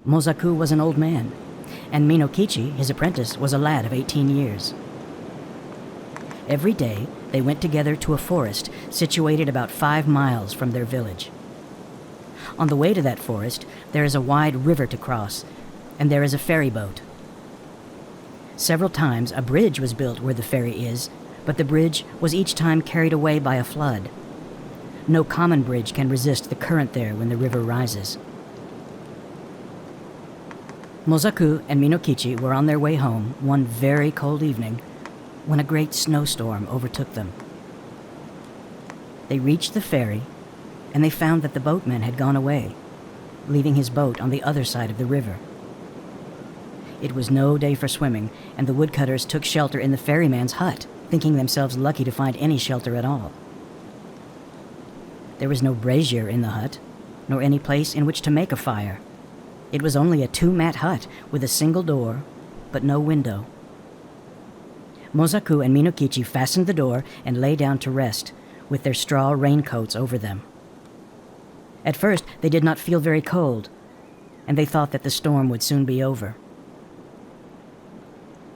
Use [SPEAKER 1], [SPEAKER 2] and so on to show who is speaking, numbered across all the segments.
[SPEAKER 1] Mosaku was an old man, and Minokichi, his apprentice, was a lad of 18 years. Every day, they went together to a forest situated about 5 miles from their village. On the way to that forest, there is a wide river to cross, and there is a ferry boat. Several times a bridge was built where the ferry is, but the bridge was each time carried away by a flood. No common bridge can resist the current there when the river rises. Mosaku and Minokichi were on their way home one very cold evening when a great snowstorm overtook them. They reached the ferry, and they found that the boatman had gone away, leaving his boat on the other side of the river. It was no day for swimming, and the woodcutters took shelter in the ferryman's hut, thinking themselves lucky to find any shelter at all. There was no brazier in the hut, nor any place in which to make a fire. It was only a 2-mat hut with a single door, but no window. Mosaku and Minokichi fastened the door and lay down to rest, with their straw raincoats over them. At first, they did not feel very cold, and they thought that the storm would soon be over.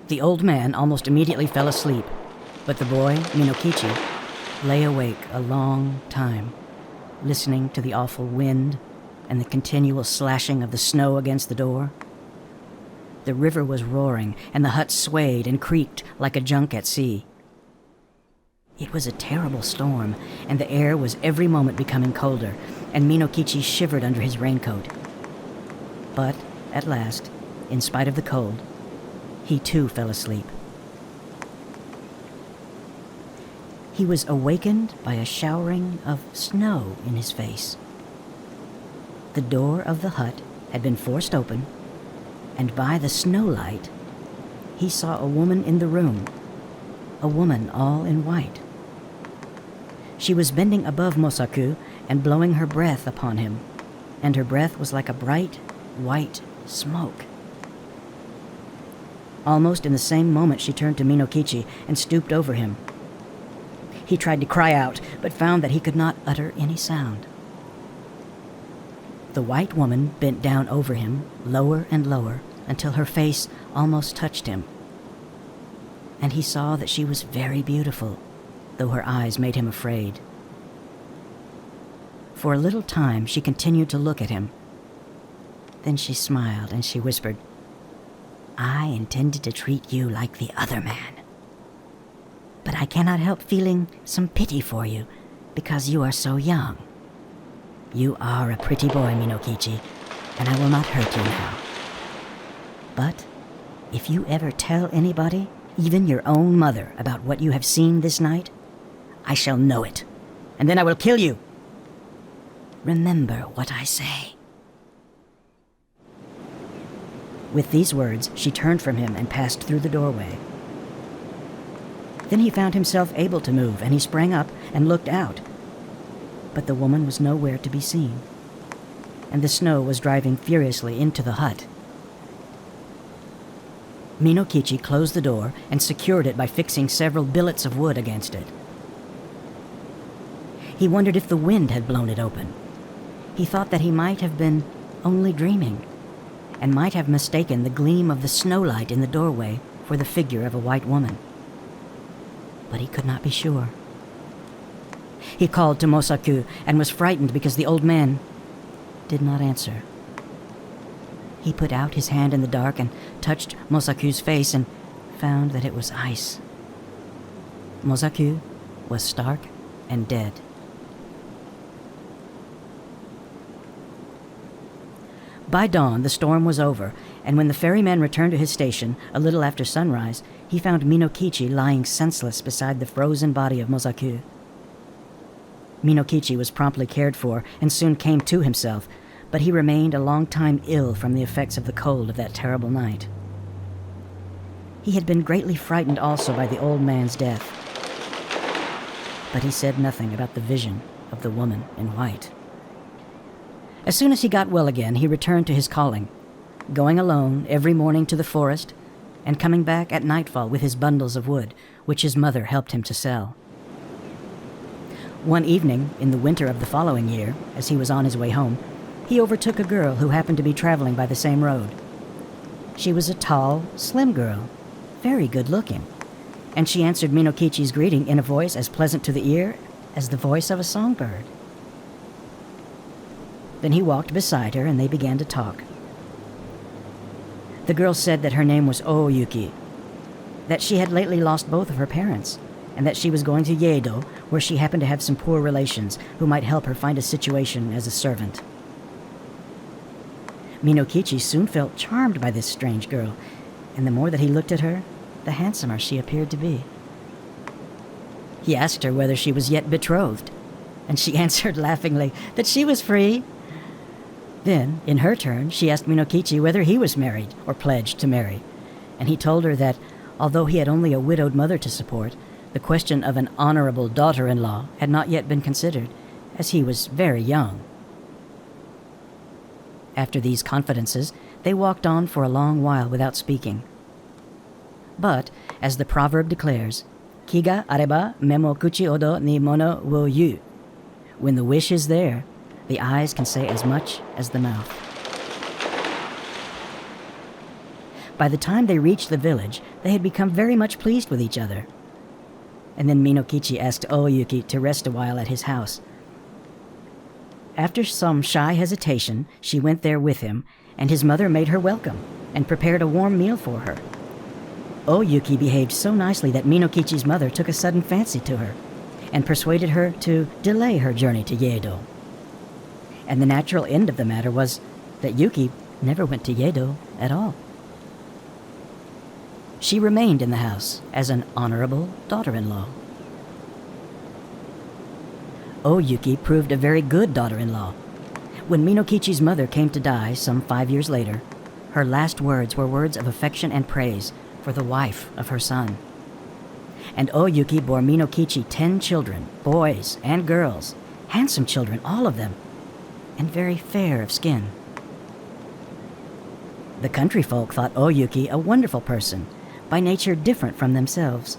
[SPEAKER 1] The old man almost immediately fell asleep, but the boy, Minokichi, lay awake a long time, listening to the awful wind and the continual slashing of the snow against the door. The river was roaring, and the hut swayed and creaked like a junk at sea. It was a terrible storm, and the air was every moment becoming colder, and Minokichi shivered under his raincoat. But, at last, in spite of the cold, he too fell asleep. He was awakened by a showering of snow in his face. The door of the hut had been forced open, and by the snowlight, he saw a woman in the room, a woman all in white. She was bending above Mosaku and blowing her breath upon him, and her breath was like a bright, white smoke. Almost in the same moment, she turned to Minokichi and stooped over him. He tried to cry out, but found that he could not utter any sound. The white woman bent down over him, lower and lower, until her face almost touched him. And he saw that she was very beautiful, though her eyes made him afraid. For a little time, she continued to look at him. Then she smiled and she whispered, "I intended to treat you like the other man. But I cannot help feeling some pity for you, because you are so young. You are a pretty boy, Minokichi, and I will not hurt you now. But if you ever tell anybody, even your own mother, about what you have seen this night, I shall know it, and then I will kill you. Remember what I say." With these words, she turned from him and passed through the doorway. Then he found himself able to move, and he sprang up and looked out. But the woman was nowhere to be seen, and the snow was driving furiously into the hut. Minokichi closed the door and secured it by fixing several billets of wood against it. He wondered if the wind had blown it open. He thought that he might have been only dreaming, and might have mistaken the gleam of the snowlight in the doorway for the figure of a white woman. But he could not be sure. He called to Mosaku and was frightened because the old man did not answer. He put out his hand in the dark and touched Mosaku's face and found that it was ice. Mosaku was stark and dead. By dawn, the storm was over, and when the ferryman returned to his station, a little after sunrise, he found Minokichi lying senseless beside the frozen body of Mosaku. Minokichi was promptly cared for and soon came to himself, but he remained a long time ill from the effects of the cold of that terrible night. He had been greatly frightened also by the old man's death, but he said nothing about the vision of the woman in white. As soon as he got well again, he returned to his calling, going alone every morning to the forest and coming back at nightfall with his bundles of wood, which his mother helped him to sell. One evening, in the winter of the following year, as he was on his way home, he overtook a girl who happened to be traveling by the same road. She was a tall, slim girl, very good-looking, and she answered Minokichi's greeting in a voice as pleasant to the ear as the voice of a songbird. Then he walked beside her, and they began to talk. The girl said that her name was Yuki, that she had lately lost both of her parents, and that she was going to Yedo, where she happened to have some poor relations who might help her find a situation as a servant. Minokichi soon felt charmed by this strange girl, and the more that he looked at her, the handsomer she appeared to be. He asked her whether she was yet betrothed, and she answered laughingly that she was free. Then, in her turn, she asked Minokichi whether he was married or pledged to marry, and he told her that, although he had only a widowed mother to support, the question of an honorable daughter-in-law had not yet been considered, as he was very young. After these confidences, they walked on for a long while without speaking. But, as the proverb declares, "Kiga areba memo kuchi odo ni mono wo yu." When the wish is there, the eyes can say as much as the mouth. By the time they reached the village, they had become very much pleased with each other. And then Minokichi asked Yuki to rest a while at his house. After some shy hesitation, she went there with him, and his mother made her welcome and prepared a warm meal for her. Yuki behaved so nicely that Minokichi's mother took a sudden fancy to her and persuaded her to delay her journey to Yedo. And the natural end of the matter was that Yuki never went to Yedo at all. She remained in the house as an honorable daughter-in-law. Yuki proved a very good daughter-in-law. When Minokichi's mother came to die some 5 years later, her last words were words of affection and praise for the wife of her son. And Yuki bore Minokichi 10 children, boys and girls, handsome children, all of them, and very fair of skin. The country folk thought Yuki a wonderful person, by nature different from themselves.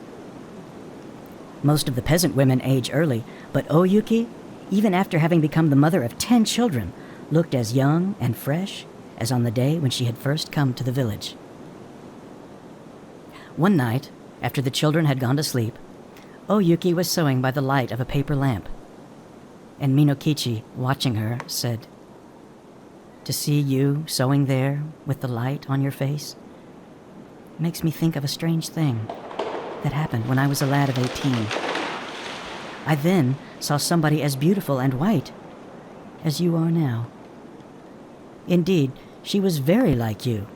[SPEAKER 1] Most of the peasant women age early, but Yuki, even after having become the mother of 10 children, looked as young and fresh as on the day when she had first come to the village. One night, after the children had gone to sleep, Yuki was sewing by the light of a paper lamp, and Minokichi, watching her, said, "To see you sewing there with the light on your face makes me think of a strange thing that happened when I was a lad of 18. I then saw somebody as beautiful and white as you are now. Indeed, she was very like you."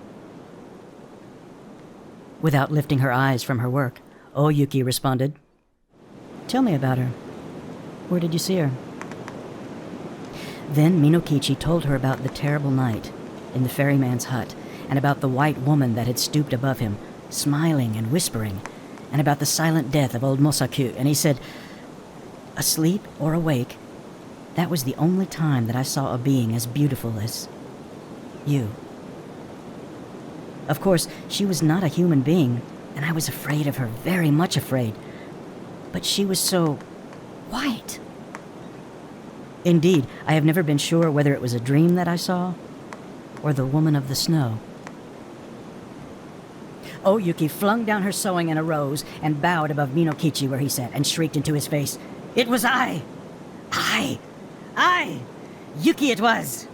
[SPEAKER 1] Without lifting her eyes from her work, Yuki responded, "Tell me about her. Where did you see her?" Then Minokichi told her about the terrible night in the ferryman's hut, and about the white woman that had stooped above him, smiling and whispering, and about the silent death of old Mosaku, and he said, "Asleep or awake, that was the only time that I saw a being as beautiful as you." Of course, she was not a human being, and I was afraid of her, very much afraid. But she was so white. Indeed, I have never been sure whether it was a dream that I saw, or the woman of the snow. Yuki flung down her sewing and arose and bowed above Minokichi where he sat and shrieked into his face, "It was I! I! Yuki it was!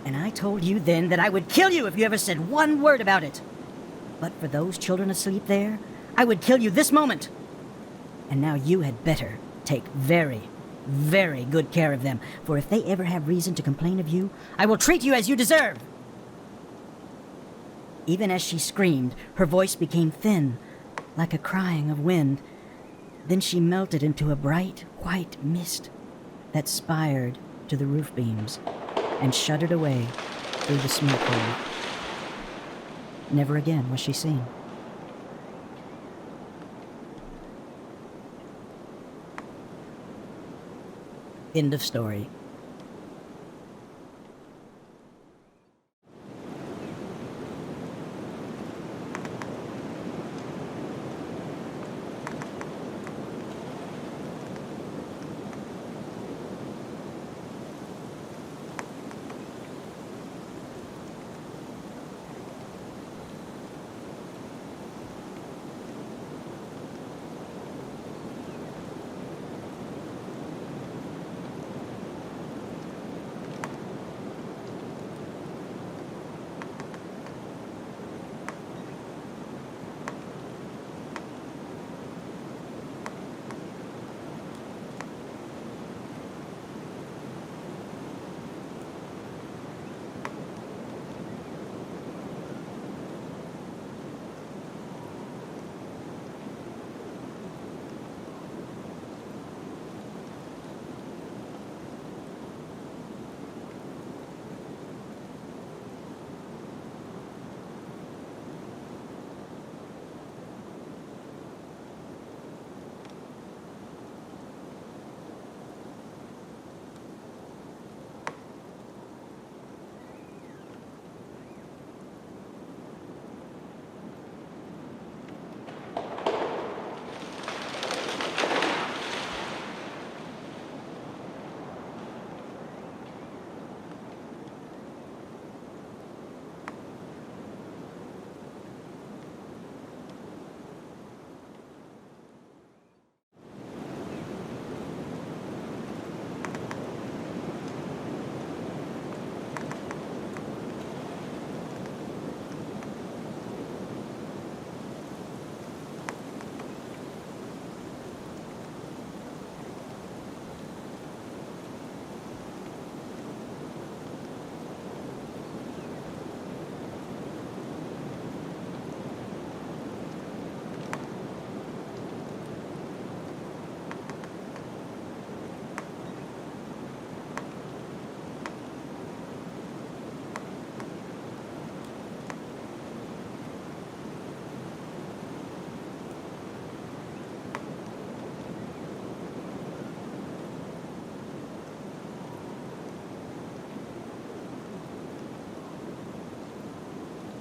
[SPEAKER 1] And I told you then that I would kill you if you ever said one word about it. But for those children asleep there, I would kill you this moment. And now you had better take very, very good care of them, for if they ever have reason to complain of you, I will treat you as you deserve." Even as she screamed, her voice became thin, like a crying of wind. Then she melted into a bright, white mist that spired to the roof beams and shuddered away through the smoke hole. Never again was she seen. End of story.